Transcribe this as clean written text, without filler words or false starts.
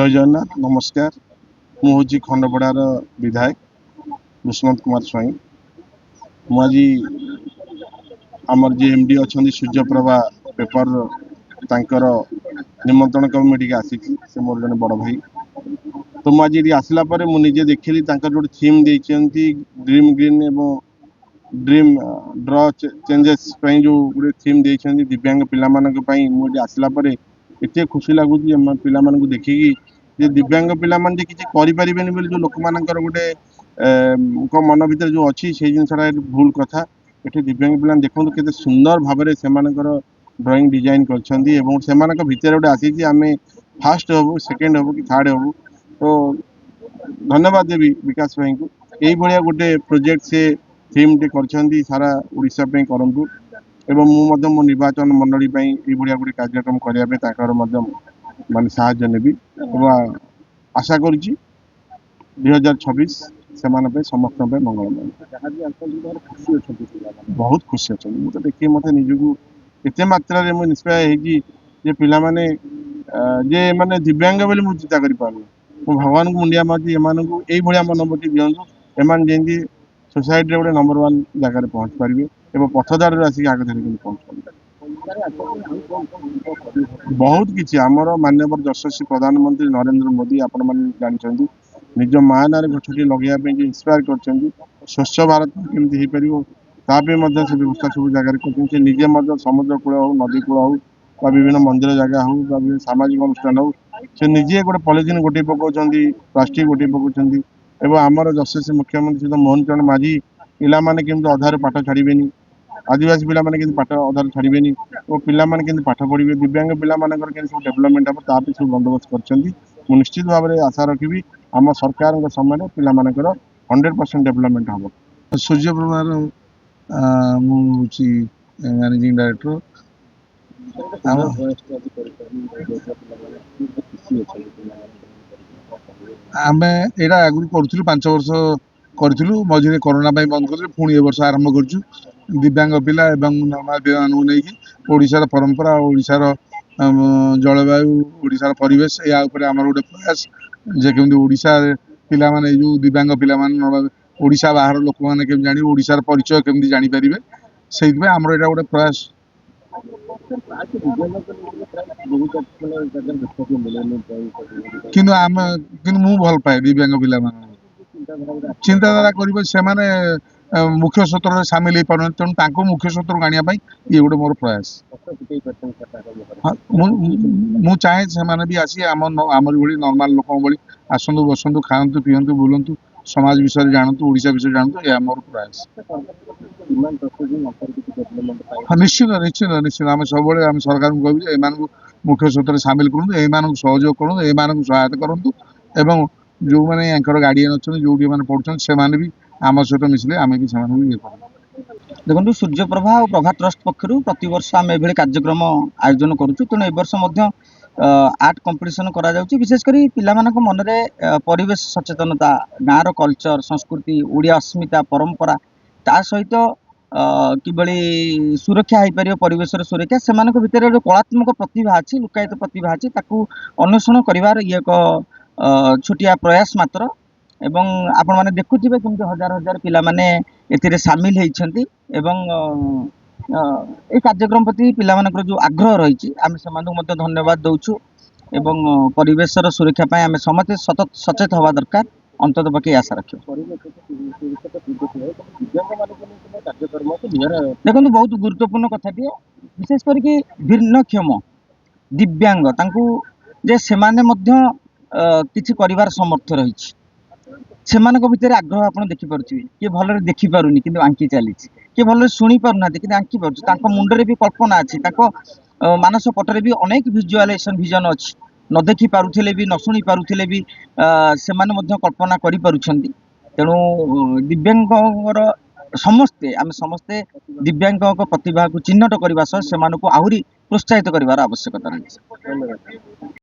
जय जगन्नाथ नमस्कार। मुझे खंडपड़ार विधायक दुष्मंत कुमार स्वाई। मुझे आमर जी एमडी अच्छा सूर्यप्रभा पेपर तांकर निमंत्रण कमिटी आसी से मोर जन बड़ भाई। तो मुझे आसला मुझे देखिली जो थीम देती ड्रीम ग्रीन एवं ड्रीम ड्र चेंजेस जो गोटे थीम देती दिव्यांग पिला मुझे आसला एत खुशी लगुच पिला देखिकी जे दिव्यांग पिला किसी करें जो लोक मानकर गोटे मन भर जो अच्छी से जिनसा भूल कथा ये दिव्यांग पिला देखो के सुंदर भाव से ड्राइंग डिजाइन कर भितर गोटे आसी आम फास्ट हबू सेकेंड हबू कि थर्ड हबू। तो धन्यवाद देवी विकास भाई को यही भाया गोटे प्रोजेक्ट से थीम टे कर सारा ओडिशा पे करंतु एवं मो निर्वाचन मंडली ये भाया गोटे कार्यक्रम करने माने साहाय्य नेबी एवं आशा करुच्ची 2026 से समस्त मंगलमय बहुत खुशी अच्छा मुझे देखिए मत निजक एत मात्रा निष्पाय जे पिला माने जे माने दिव्यांग बोली मुझे चिंता कर भगवान को मुंडिया मार्ची एम यही मनोवृत्ति दिंतु एम जमी सोसाइटी गोटे नंबर 1 जगह पहुँच पारे और पथदार आसिक आगे धरिक पहुँच पारे। बहुत किसी आमर माननीय यशस्वी प्रधानमंत्री नरेंद्र मोदी आपण मैंने जानते निज माँ ना गछटी लगे इंस्पायर कर स्वच्छ भारत केमती हो पार से व्यवस्था सब जगह निजे समुद्र कूल हो नदी कूल हो विभिन्न मंदिर जगह हो सामाजिक अनुष्ठान हो से निजे गोटे पॉलिथिन गोटे पकाउं प्लास्टिक गोटे पकाउं आमर यशस्वी मुख्यमंत्री श्री मोहन चरण माझी पिला माने केमती अधार पाठ छाड़बेनी आदिवासी पिला माने केमती पाठ अधार छाड़बेनी और पिला माने केमती पाठ पढ़े दिव्यांग पिला मानकर केमती सब डेवलपमेंट हम ताकि सब बंदोबस्त कर निश्चित भाव में आशा रखी आम सरकार समय पिला मानकर 100% डेवलपमेंट हम। सूर्यप्रभार मैनेजिंग डायरेक्टर आम यहाँ आगु करूँ 5 वर्ष करूँ मझे कोरोना बंद कर पुणी ए वर्ष आरंभ करूँ दिव्यांग पिला एवं नर्माल पिला नहीं ओडिशार परंपरा ओडिशार जलवायु ओडिशार परिवेश या आम गोटे प्रयास जे केमती ओडिशा पिला माने जो दिव्यांग पिला माने ओडिशा बाहर लोक मैंने केमती जानी ओडिशार परिचय केमती जानी पारे से आमर यहाँ गोटे प्रयास किंतु आम किंतु मु भल पाए दिव्यांग पिला चिंताधारा कर से मुख्य स्रोत सामिल हो पार तेणु मुख्य स्रोत आने ये गोटे मोर प्रयास। हाँ मु चाहे से भी आसी आमर भाई नॉर्मल लोक भाई आसतु बसतु खातु पीतु बुलतु समाज विषय जानतु ओडिशा विषय जानतु यह मोर प्रयास। हाँ निश्चित निश्चित निश्चित आम सब आम सरकार को कहूँ एम मुख्य स्रोत सामिल करूँ एम सहयोग करूँ एम सहायता करूँ एवं जो मैंने गार्डियन अच्छा जो मैंने पढ़ुं से भी आम सहित मिसले आम भी ये देखो सूर्यप्रभा और प्रभा ट्रस्ट पक्षर प्रत वर्ष आम ये कार्यक्रम आयोजन करुँ तेणु ए वर्ष आर्ट कंपिटिशन करा विशेषकर पिला मन में परिवेश सचेतनता गाँव कल्चर संस्कृति ओडिया अस्मिता परंपरा ता सहित कि सुरक्षा हो पार परिवेश सुरक्षा से भितर जो कलात्मक प्रतिभा अच्छी लुकायित प्रतिभा अच्छी अन्वेषण कर ये एक छोटिया प्रयास मात्र एवं आपण माने देखुथिबे केमती हजार हजार पिला माने एथिरे सामिल होइछंती एवं ए कार्यक्रम प्रति पिला मानकर जो आग्रह रही आम से धन्यवाद दौचु एवं परिवेशर सुरक्षा पाए आम समस्त सचेत हवा दरकार अंतत पक्षे आशा रखियो। देखो बहुत गुरुत्वपूर्ण कथाटे विशेष करके भिन्नक्षम दिव्यांग तांकु जे सेमाने मध्य किछि करिवार समर्थ रही भितर आग्रह आप देखिपे किए भल देखिपारूनी कि आंकी चली किए भल शुणी पारना कि आंकी पार्छ मुंडरे भी कल्पना अच्छी मानस पटरे भी अनेक भिजुआलाइजेशन विजन अच्छी न देखी पारुथिले भी न शुणी पारुथिले भी से कल्पना करि पारुछंती तेणु दिव्यांग समस्ते आम समस्ते दिव्यांग प्रतिभा को चिन्हट करने से आहरी प्रोत्साहित कर आवश्यकता रही।